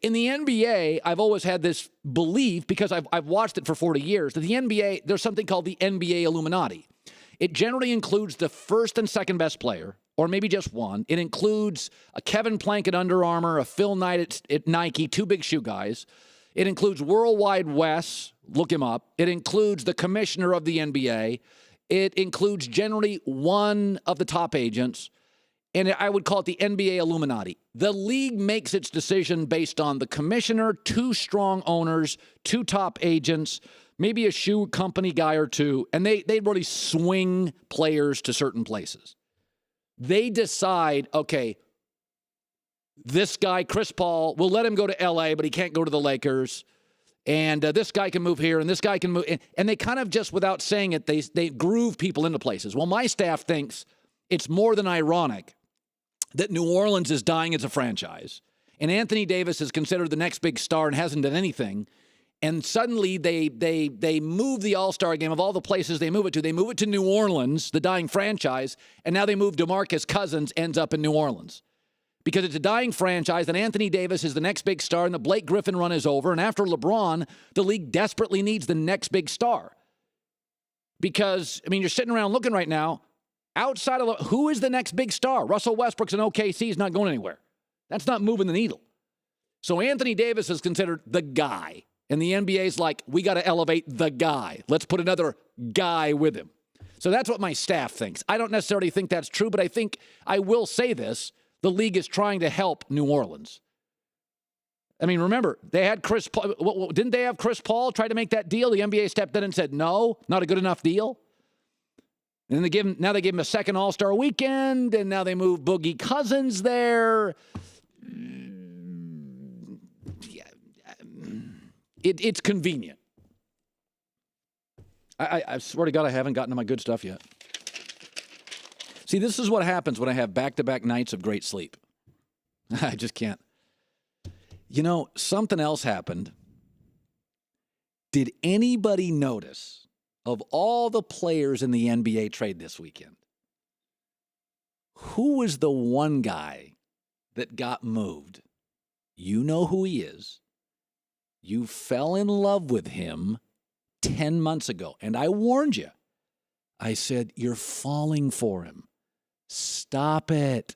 In the NBA, I've always had this belief, because I've watched it for 40 years, that the NBA, there's something called the NBA Illuminati. It generally includes the first and second best player, or maybe just one. It includes a Kevin Plank at Under Armour, a Phil Knight at Nike, two big shoe guys. It includes Worldwide Wes, look him up. It includes the commissioner of the NBA. It includes generally one of the top agents. And I would call it the NBA Illuminati. The league makes its decision based on the commissioner, two strong owners, two top agents, maybe a shoe company guy or two, and they really swing players to certain places. They decide, okay, this guy, Chris Paul, we'll let him go to L.A., but he can't go to the Lakers. And this guy can move here, and this guy can move. And they kind of just, without saying it, they groove people into places. Well, my staff thinks it's more than ironic that New Orleans is dying as a franchise, and Anthony Davis is considered the next big star and hasn't done anything. And suddenly they move the All-Star game of all the places they move it to. They move it to New Orleans, the dying franchise, and now they move DeMarcus Cousins, ends up in New Orleans. Because it's a dying franchise, and Anthony Davis is the next big star, and the Blake Griffin run is over. And after LeBron, the league desperately needs the next big star. Because, I mean, you're sitting around looking right now, outside of who is the next big star? Russell Westbrook's in OKC, is not going anywhere. That's not moving the needle. So Anthony Davis is considered the guy. And the NBA's like, we got to elevate the guy. Let's put another guy with him. So that's what my staff thinks. I don't necessarily think that's true, but I think I will say this. The league is trying to help New Orleans. I mean, remember, they had Chris Paul. Didn't they have Chris Paul try to make that deal? The NBA stepped in and said, no, not a good enough deal. And they gave him a second All-Star weekend, and now they move Boogie Cousins there. It's convenient. I swear to God, I haven't gotten to my good stuff yet. See, this is what happens when I have back-to-back nights of great sleep. I just can't. You know, something else happened. Did anybody notice, of all the players in the NBA trade this weekend, who was the one guy that got moved? You know who he is. You fell in love with him 10 months ago. And I warned you. I said, you're falling for him. Stop it.